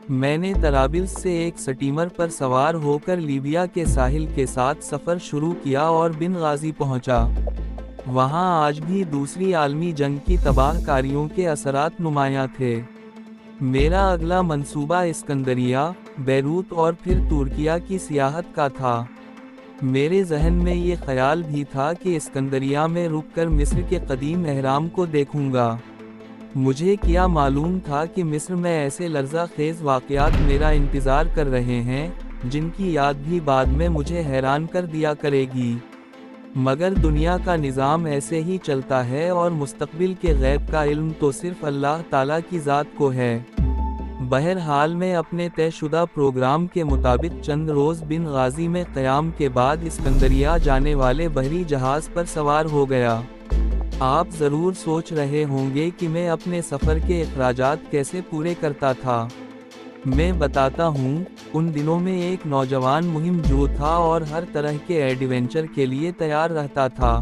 میں نے طرابلس سے ایک سٹیمر پر سوار ہو کر لیبیا کے ساحل کے ساتھ سفر شروع کیا اور بن غازی پہنچا۔ وہاں آج بھی دوسری عالمی جنگ کی تباہ کاریوں کے اثرات نمایاں تھے۔ میرا اگلا منصوبہ اسکندریہ، بیروت اور پھر ترکیہ کی سیاحت کا تھا۔ میرے ذہن میں یہ خیال بھی تھا کہ اسکندریہ میں رک کر مصر کے قدیم اہرام کو دیکھوں گا۔ مجھے کیا معلوم تھا کہ مصر میں ایسے لرزہ خیز واقعات میرا انتظار کر رہے ہیں، جن کی یاد بھی بعد میں مجھے حیران کر دیا کرے گی۔ مگر دنیا کا نظام ایسے ہی چلتا ہے اور مستقبل کے غیب کا علم تو صرف اللہ تعالیٰ کی ذات کو ہے۔ بہرحال میں اپنے طے شدہ پروگرام کے مطابق چند روز بن غازی میں قیام کے بعد اسکندریہ جانے والے بحری جہاز پر سوار ہو گیا۔ آپ ضرور سوچ رہے ہوں گے کہ میں اپنے سفر کے اخراجات کیسے پورے کرتا تھا۔ میں بتاتا ہوں، ان دنوں میں ایک نوجوان مہم جو تھا اور ہر طرح کے ایڈونچر کے لیے تیار رہتا تھا۔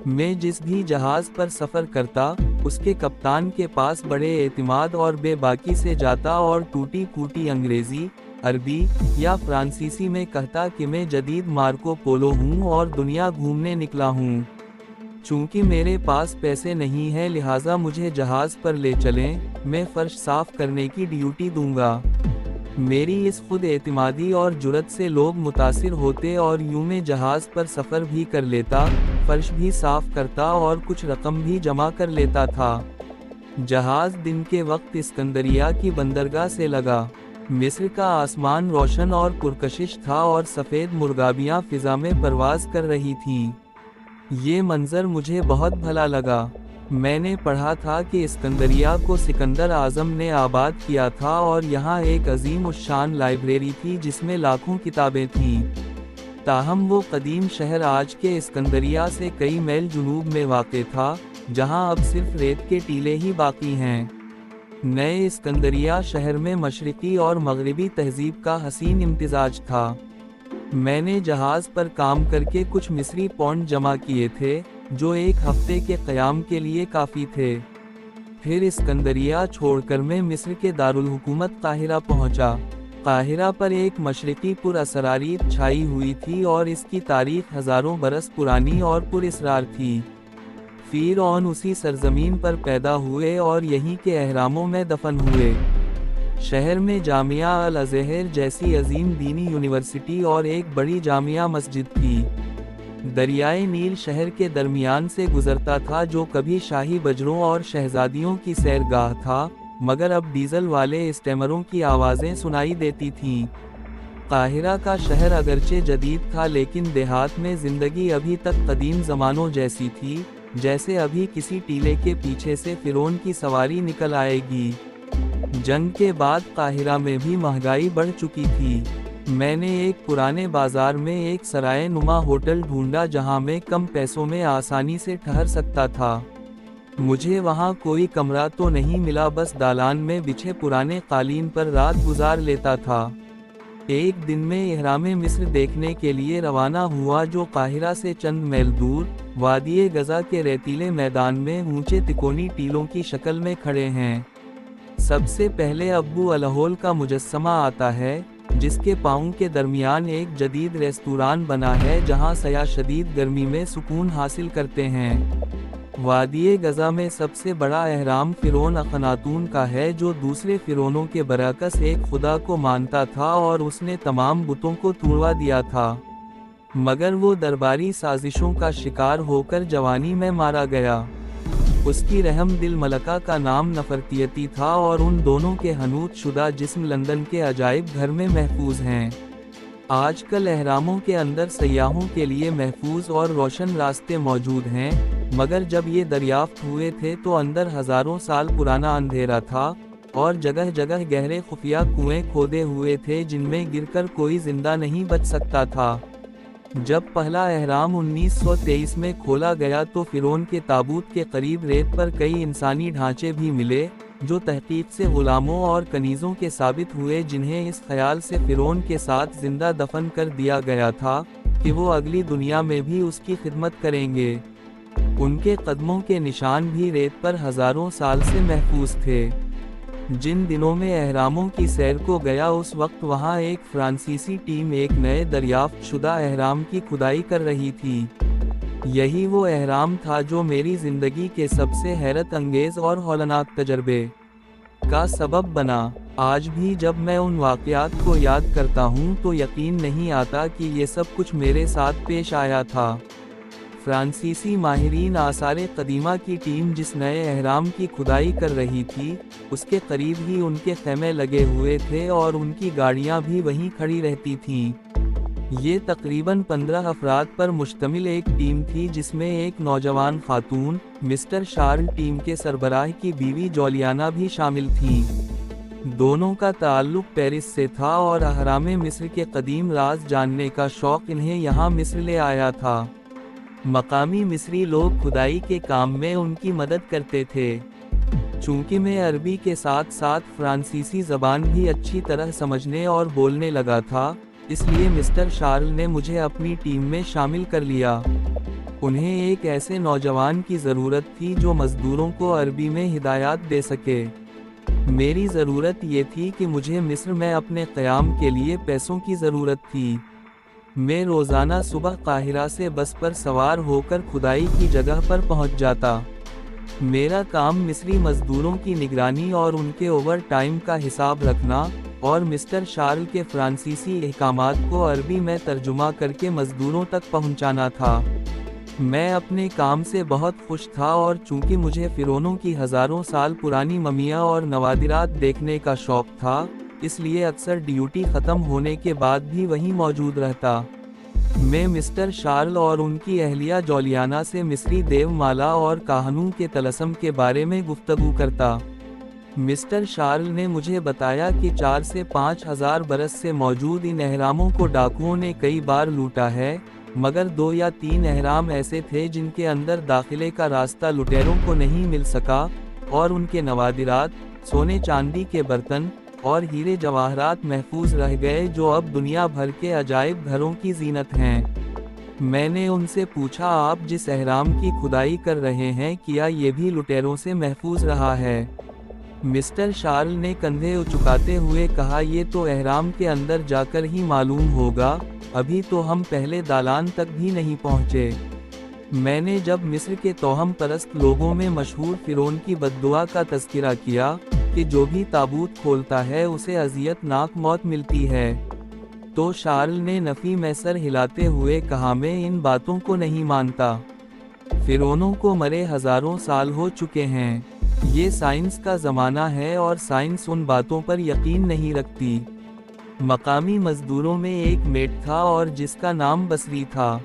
میں جس بھی جہاز پر سفر کرتا، اس کے کپتان کے پاس بڑے اعتماد اور بے باکی سے جاتا اور ٹوٹی پھوٹی انگریزی، عربی یا فرانسیسی میں کہتا کہ میں جدید مارکو پولو ہوں اور دنیا گھومنے نکلا ہوں۔ چونکہ میرے پاس پیسے نہیں ہیں لہٰذا مجھے جہاز پر لے چلیں، میں فرش صاف کرنے کی ڈیوٹی دوں گا۔ میری اس خود اعتمادی اور جرأت سے لوگ متاثر ہوتے اور یوں میں جہاز پر سفر بھی کر لیتا، فرش بھی صاف کرتا اور کچھ رقم بھی جمع کر لیتا تھا۔ جہاز دن کے وقت اسکندریہ کی بندرگاہ سے لگا۔ مصر کا آسمان روشن اور پرکشش تھا اور سفید مرغابیاں فضا میں پرواز کر رہی تھیں۔ یہ منظر مجھے بہت بھلا لگا۔ میں نے پڑھا تھا کہ اسکندریہ کو سکندر اعظم نے آباد کیا تھا اور یہاں ایک عظیم الشان لائبریری تھی جس میں لاکھوں کتابیں تھیں۔ تاہم وہ قدیم شہر آج کے اسکندریہ سے کئی میل جنوب میں واقع تھا، جہاں اب صرف ریت کے ٹیلے ہی باقی ہیں۔ نئے اسکندریہ شہر میں مشرقی اور مغربی تہذیب کا حسین امتزاج تھا۔ میں نے جہاز پر کام کر کے کچھ مصری پونڈ جمع کیے تھے، جو ایک ہفتے کے قیام کے لیے کافی تھے۔ پھر اسکندریہ چھوڑ کر میں مصر کے دارالحکومت قاہرہ پہنچا۔ قاہرہ پر ایک مشرقی پر اسراریت چھائی ہوئی تھی اور اس کی تاریخ ہزاروں برس پرانی اور پر اسرار تھی۔ فرعون اسی سرزمین پر پیدا ہوئے اور یہیں کے اہراموں میں دفن ہوئے۔ شہر میں جامعہ الازہر جیسی عظیم دینی یونیورسٹی اور ایک بڑی جامعہ مسجد تھی۔ دریائے نیل شہر کے درمیان سے گزرتا تھا جو کبھی شاہی بجروں اور شہزادیوں کی سیرگاہ تھا، مگر اب ڈیزل والے اسٹیمروں کی آوازیں سنائی دیتی تھیں۔ قاہرہ کا شہر اگرچہ جدید تھا لیکن دیہات میں زندگی ابھی تک قدیم زمانوں جیسی تھی، جیسے ابھی کسی ٹیلے کے پیچھے سے فرعون کی سواری نکل آئے گی۔ جنگ کے بعد قاہرہ میں بھی مہنگائی بڑھ چکی تھی۔ میں نے ایک پرانے بازار میں ایک سرائے نما ہوٹل ڈھونڈا جہاں میں کم پیسوں میں آسانی سے ٹھہر سکتا تھا۔ مجھے وہاں کوئی کمرہ تو نہیں ملا، بس دالان میں بچھے پرانے قالین پر رات گزار لیتا تھا۔ ایک دن میں اہرام مصر دیکھنے کے لیے روانہ ہوا جو قاہرہ سے چند میل دور، وادی غزہ کے ریتیلے میدان میں اونچے تکونی ٹیلوں کی شکل میں کھڑے ہیں۔ سب سے پہلے ابو الہول کا مجسمہ آتا ہے، جس کے پاؤں کے درمیان ایک جدید ریستوران بنا ہے جہاں سیاح شدید گرمی میں سکون حاصل کرتے ہیں۔ وادی غزہ میں سب سے بڑا اہرام فرعون اخناتون کا ہے جو دوسرے فرعونوں کے برعکس ایک خدا کو مانتا تھا اور اس نے تمام بتوں کو توڑوا دیا تھا، مگر وہ درباری سازشوں کا شکار ہو کر جوانی میں مارا گیا۔ اس کی رحم دل ملکہ کا نام نفرتیتی تھا اور ان دونوں کے حنوط شدہ جسم لندن کے عجائب گھر میں محفوظ ہیں۔ آج کل اہراموں کے اندر سیاحوں کے لیے محفوظ اور روشن راستے موجود ہیں، مگر جب یہ دریافت ہوئے تھے تو اندر ہزاروں سال پرانا اندھیرا تھا اور جگہ جگہ گہرے خفیہ کنویں کھودے ہوئے تھے جن میں گر کر کوئی زندہ نہیں بچ سکتا تھا۔ جب پہلا اہرام 1923 میں کھولا گیا تو فرعون کے تابوت کے قریب ریت پر کئی انسانی ڈھانچے بھی ملے، جو تحقیق سے غلاموں اور کنیزوں کے ثابت ہوئے جنہیں اس خیال سے فرعون کے ساتھ زندہ دفن کر دیا گیا تھا کہ وہ اگلی دنیا میں بھی اس کی خدمت کریں گے۔ ان کے قدموں کے نشان بھی ریت پر ہزاروں سال سے محفوظ تھے۔ جن دنوں میں اہراموں کی سیر کو گیا اس وقت وہاں ایک فرانسیسی ٹیم ایک نئے دریافت شدہ اہرام کی کھدائی کر رہی تھی۔ یہی وہ اہرام تھا جو میری زندگی کے سب سے حیرت انگیز اور ہولناک تجربے کا سبب بنا۔ آج بھی جب میں ان واقعات کو یاد کرتا ہوں تو یقین نہیں آتا کہ یہ سب کچھ میرے ساتھ پیش آیا تھا۔ فرانسیسی ماہرین آثار قدیمہ کی ٹیم جس نئے اہرام کی کھدائی کر رہی تھی، اس کے قریب ہی ان کے خیمے لگے ہوئے تھے اور ان کی گاڑیاں بھی وہیں کھڑی رہتی تھیں۔ یہ تقریباً 15 افراد پر مشتمل ایک ٹیم تھی جس میں ایک نوجوان خاتون، مسٹر شارل، ٹیم کے سربراہ کی بیوی جولیانا بھی شامل تھیں۔ دونوں کا تعلق پیرس سے تھا اور اہرام مصر کے قدیم راز جاننے کا شوق انہیں یہاں مصر لے آیا تھا۔ مقامی مصری لوگ کھدائی کے کام میں ان کی مدد کرتے تھے۔ چونکہ میں عربی کے ساتھ ساتھ فرانسیسی زبان بھی اچھی طرح سمجھنے اور بولنے لگا تھا، اس لیے مسٹر شارل نے مجھے اپنی ٹیم میں شامل کر لیا۔ انہیں ایک ایسے نوجوان کی ضرورت تھی جو مزدوروں کو عربی میں ہدایات دے سکے۔ میری ضرورت یہ تھی کہ مجھے مصر میں اپنے قیام کے لیے پیسوں کی ضرورت تھی۔ میں روزانہ صبح قاہرہ سے بس پر سوار ہو کر کھدائی کی جگہ پر پہنچ جاتا۔ میرا کام مصری مزدوروں کی نگرانی اور ان کے اوور ٹائم کا حساب رکھنا اور مسٹر شارل کے فرانسیسی احکامات کو عربی میں ترجمہ کر کے مزدوروں تک پہنچانا تھا۔ میں اپنے کام سے بہت خوش تھا اور چونکہ مجھے فرعونوں کی ہزاروں سال پرانی ممیاں اور نوادرات دیکھنے کا شوق تھا، اس لیے اکثر ڈیوٹی ختم ہونے کے بعد بھی وہیں موجود رہتا۔ میں مسٹر شارل اور ان کی اہلیہ جولیانا سے مصری دیو مالا اور کاہنوں کے طلسم کے بارے میں گفتگو کرتا۔ مسٹر شارل نے مجھے بتایا کہ 4 سے 5 ہزار برس سے موجود ان اہراموں کو ڈاکوؤں نے کئی بار لوٹا ہے، مگر 2 یا 3 اہرام ایسے تھے جن کے اندر داخلے کا راستہ لٹیروں کو نہیں مل سکا اور ان کے نوادرات، سونے چاندی کے برتن اور ہیرے جواہرات محفوظ رہ گئے جو اب دنیا بھر کے عجائب گھروں کی زینت ہیں۔ میں نے ان سے پوچھا، آپ جس اہرام کی کھدائی کر رہے ہیں کیا یہ بھی لٹیروں سے محفوظ رہا ہے؟ مسٹر شارل نے کندھے اچکاتے ہوئے کہا، یہ تو اہرام کے اندر جا کر ہی معلوم ہوگا، ابھی تو ہم پہلے دالان تک بھی نہیں پہنچے۔ میں نے جب مصر کے توہم پرست لوگوں میں مشہور فرعون کی بددعا کا تذکرہ کیا کہ جو بھی تابوت کھولتا ہے اسے اذیت ناک موت ملتی ہے، تو شارل نے نفی میں سر ہلاتے ہوئے کہا، میں ان باتوں کو نہیں مانتا۔ فرعونوں کو مرے ہزاروں سال ہو چکے ہیں۔ یہ سائنس کا زمانہ ہے اور سائنس ان باتوں پر یقین نہیں رکھتی۔ مقامی مزدوروں میں ایک میٹ تھا اور جس کا نام بصری تھا۔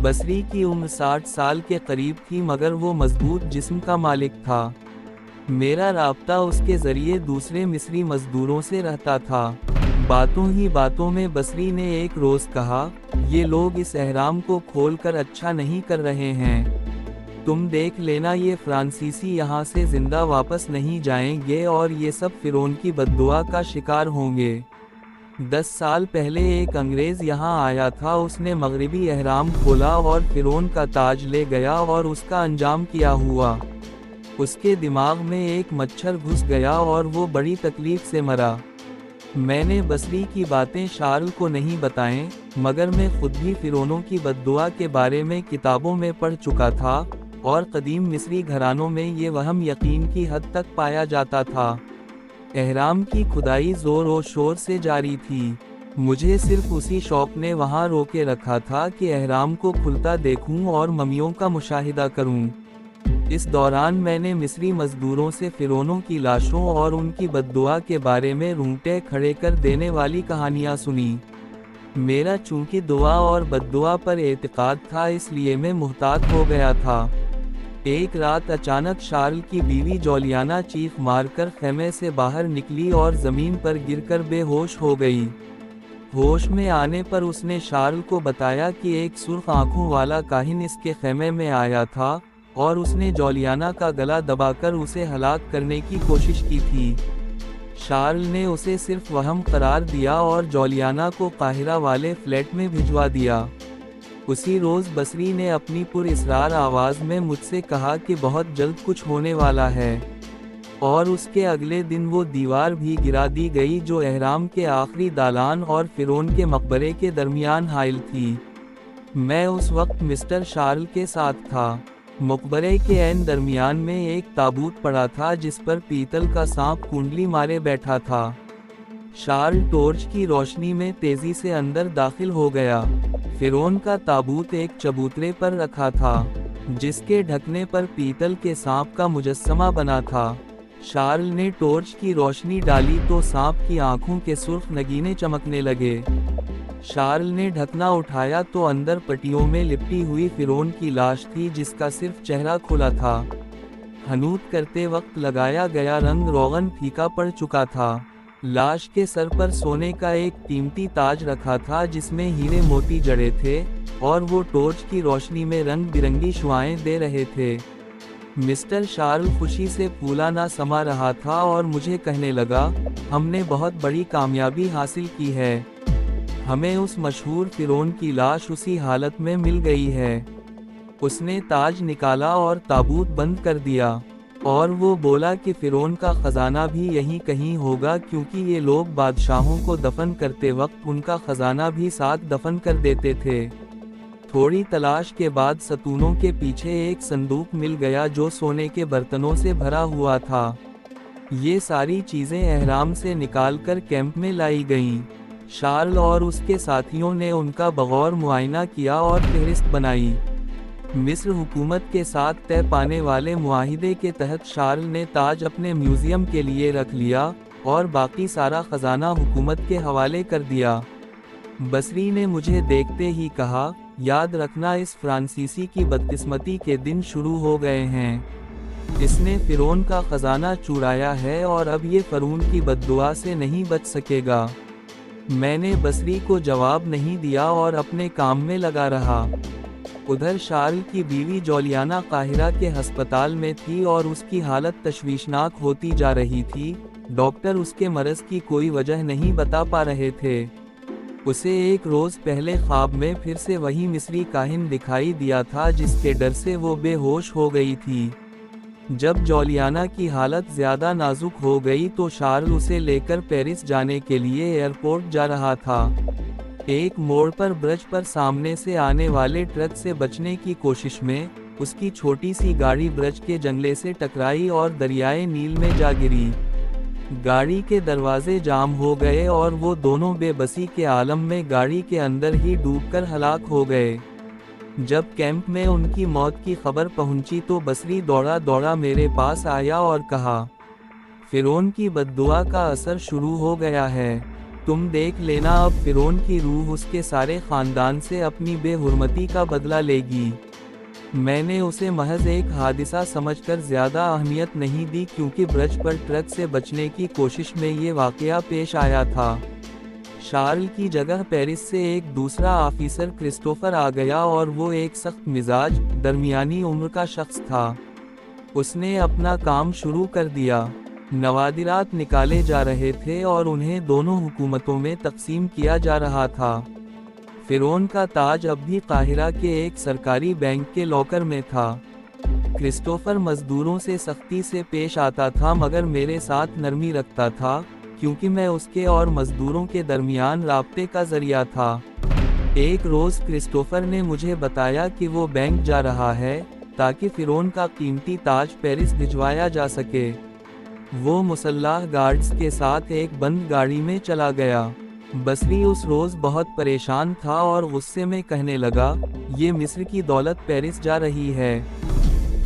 بصری کی عمر 60 سال کے قریب تھی مگر وہ مضبوط جسم کا مالک تھا۔ میرا رابطہ اس کے ذریعے دوسرے مصری مزدوروں سے رہتا تھا۔ باتوں ہی باتوں میں بصری نے ایک روز کہا، یہ لوگ اس اہرام کو کھول کر اچھا نہیں کر رہے ہیں۔ تم دیکھ لینا یہ فرانسیسی یہاں سے زندہ واپس نہیں جائیں گے اور یہ سب فرعون کی بددعا کا شکار ہوں گے۔ 10 سال پہلے ایک انگریز یہاں آیا تھا، اس نے مغربی اہرام کھولا اور فرعون کا تاج لے گیا اور اس کا انجام کیا ہوا۔ اس کے دماغ میں ایک مچھر گھس گیا اور وہ بڑی تکلیف سے مرا۔ میں نے بصری کی باتیں شارل کو نہیں بتائیں، مگر میں خود بھی فرعونوں کی بددعا کے بارے میں کتابوں میں پڑھ چکا تھا اور قدیم مصری گھرانوں میں یہ وہم یقین کی حد تک پایا جاتا تھا۔ اہرام کی کھدائی زور و شور سے جاری تھی۔ مجھے صرف اسی شوق نے وہاں روکے رکھا تھا کہ اہرام کو کھلتا دیکھوں اور ممیوں کا مشاہدہ کروں۔ اس دوران میں نے مصری مزدوروں سے فرعونوں کی لاشوں اور ان کی بددعا کے بارے میں رونگٹے کھڑے کر دینے والی کہانیاں سنی۔ میرا چونکہ دعا اور بددعا پر اعتقاد تھا اس لیے میں محتاط ہو گیا تھا۔ ایک رات اچانک شارل کی بیوی جولیانا چیخ مار کر خیمے سے باہر نکلی اور زمین پر گر کر بے ہوش ہو گئی۔ ہوش میں آنے پر اس نے شارل کو بتایا کہ ایک سرخ آنکھوں والا کاہن اس کے خیمے میں آیا تھا اور اس نے جولیانا کا گلا دبا کر اسے ہلاک کرنے کی کوشش کی تھی۔ شارل نے اسے صرف وہم قرار دیا اور جولیانا کو قاہرہ والے فلیٹ میں بھجوا دیا۔ اسی روز بصری نے اپنی پر اسرار آواز میں مجھ سے کہا کہ بہت جلد کچھ ہونے والا ہے۔ اور اس کے اگلے دن وہ دیوار بھی گرا دی گئی جو اہرام کے آخری دالان اور فرعون کے مقبرے کے درمیان حائل تھی۔ میں اس وقت مسٹر شارل کے ساتھ تھا۔ مقبرے کے عین درمیان میں ایک تابوت پڑا تھا جس پر پیتل کا سانپ کنڈلی مارے بیٹھا تھا۔ شارل ٹارچ کی روشنی میں تیزی سے اندر داخل ہو گیا۔ فرعون کا تابوت ایک چبوترے پر رکھا تھا جس کے ڈھکنے پر پیتل کے سانپ کا مجسمہ بنا تھا۔ شارل نے ٹارچ کی روشنی ڈالی تو سانپ کی آنکھوں کے سرخ نگینے چمکنے لگے۔ شارل نے ڈھکنا اٹھایا تو اندر پٹیوں میں لپٹی ہوئی فرعون کی لاش تھی جس کا صرف چہرہ کھلا تھا۔ حنوط کرتے وقت لگایا گیا رنگ روغن پھیکا پڑ چکا تھا۔ لاش کے سر پر سونے کا ایک قیمتی تاج رکھا تھا جس میں ہیرے موتی جڑے تھے اور وہ ٹارچ کی روشنی میں رنگ برنگی شعاعیں دے رہے تھے۔ مسٹر شارل خوشی سے پھولا نہ سما رہا تھا اور مجھے کہنے لگا، ہم نے بہت بڑی کامیابی حاصل کی ہے۔ ہمیں اس مشہور فرعون کی لاش اسی حالت میں مل گئی ہے۔ اس نے تاج نکالا اور تابوت بند کر دیا، اور وہ بولا کہ فرعون کا خزانہ بھی یہیں کہیں ہوگا کیونکہ یہ لوگ بادشاہوں کو دفن کرتے وقت ان کا خزانہ بھی ساتھ دفن کر دیتے تھے۔ تھوڑی تلاش کے بعد ستونوں کے پیچھے ایک صندوق مل گیا جو سونے کے برتنوں سے بھرا ہوا تھا۔ یہ ساری چیزیں اہرام سے نکال کر کیمپ میں لائی گئیں۔ شارل اور اس کے ساتھیوں نے ان کا بغور معائنہ کیا اور فہرست بنائی۔ مصر حکومت کے ساتھ طے پانے والے معاہدے کے تحت شارل نے تاج اپنے میوزیم کے لیے رکھ لیا اور باقی سارا خزانہ حکومت کے حوالے کر دیا۔ بصری نے مجھے دیکھتے ہی کہا، یاد رکھنا اس فرانسیسی کی بدقسمتی کے دن شروع ہو گئے ہیں۔ اس نے فرعون کا خزانہ چرایا ہے اور اب یہ فرعون کی بددعا سے نہیں بچ سکے گا۔ میں نے بصری کو جواب نہیں دیا اور اپنے کام میں لگا رہا۔ ادھر شارل کی بیوی جولیانا قاہرہ کے ہسپتال میں تھی اور اس کی حالت تشویشناک ہوتی جا رہی تھی۔ ڈاکٹر اس کے مرض کی کوئی وجہ نہیں بتا پا رہے تھے۔ اسے ایک روز پہلے خواب میں پھر سے وہی مصری کاہن دکھائی دیا تھا جس کے ڈر سے وہ بے ہوش ہو گئی تھی۔ جب جولیانا کی حالت زیادہ نازک ہو گئی تو شارل اسے لے کر پیرس جانے کے لیے ایئرپورٹ جا رہا تھا۔ ایک موڑ پر برج پر سامنے سے آنے والے ٹرک سے بچنے کی کوشش میں اس کی چھوٹی سی گاڑی برج کے جنگلے سے ٹکرائی اور دریائے نیل میں جا گری۔ گاڑی کے دروازے جام ہو گئے اور وہ دونوں بے بسی کے عالم میں گاڑی کے اندر ہی ڈوب کر ہلاک ہو گئے۔ جب کیمپ میں ان کی موت کی خبر پہنچی تو بصری دوڑا دوڑا میرے پاس آیا اور کہا، فرعون کی بددعا کا اثر شروع ہو گیا ہے۔ تم دیکھ لینا اب فرعون کی روح اس کے سارے خاندان سے اپنی بے حرمتی کا بدلہ لے گی۔ میں نے اسے محض ایک حادثہ سمجھ کر زیادہ اہمیت نہیں دی کیونکہ برج پر ٹرک سے بچنے کی کوشش میں یہ واقعہ پیش آیا تھا۔ شارل کی جگہ پیرس سے ایک دوسرا آفیسر کرسٹوفر آ گیا اور وہ ایک سخت مزاج، درمیانی عمر کا شخص تھا۔ اس نے اپنا کام شروع کر دیا۔ نوادرات نکالے جا رہے تھے اور انہیں دونوں حکومتوں میں تقسیم کیا جا رہا تھا۔ فرعون کا تاج اب بھی قاہرہ کے ایک سرکاری بینک کے لاکر میں تھا۔ کرسٹوفر مزدوروں سے سختی سے پیش آتا تھا مگر میرے ساتھ نرمی رکھتا تھا کیونکہ میں اس کے اور مزدوروں کے درمیان رابطے کا ذریعہ تھا۔ ایک روز کرسٹوفر نے مجھے بتایا کہ وہ بینک جا رہا ہے تاکہ فرعون کا قیمتی تاج پیرس بھجوایا جا سکے۔ وہ مسلح گارڈز کے ساتھ ایک بند گاڑی میں چلا گیا۔ بصری اس روز بہت پریشان تھا اور غصے میں کہنے لگا، یہ مصر کی دولت پیرس جا رہی ہے۔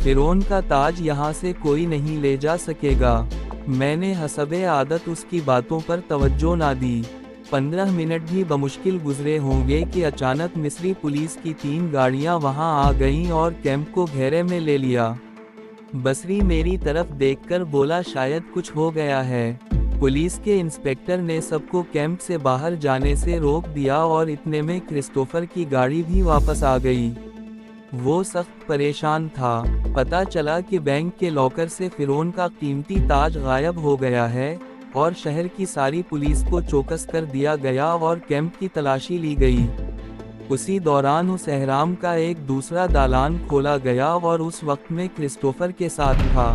فرعون کا تاج یہاں سے کوئی نہیں لے جا سکے گا۔ میں نے حسب عادت اس کی باتوں پر توجہ نہ دی۔ 15 منٹ بھی بمشکل گزرے ہوں گے کہ اچانک مصری پولیس کی 3 گاڑیاں وہاں آ گئیں اور کیمپ کو گھیرے میں لے لیا۔ بصری میری طرف دیکھ کر بولا، شاید کچھ ہو گیا ہے۔ پولیس کے انسپکٹر نے سب کو کیمپ سے باہر جانے سے روک دیا اور اتنے میں کرسٹوفر کی گاڑی بھی واپس آ گئی۔ وہ سخت پریشان تھا۔ پتہ چلا کہ بینک کے لاکر سے فرعون کا قیمتی تاج غائب ہو گیا ہے اور شہر کی ساری پولیس کو چوکس کر دیا گیا اور کیمپ کی تلاشی لی گئی۔ اسی دوران اس اہرام کا ایک دوسرا دالان کھولا گیا اور اس وقت میں کرسٹوفر کے ساتھ تھا۔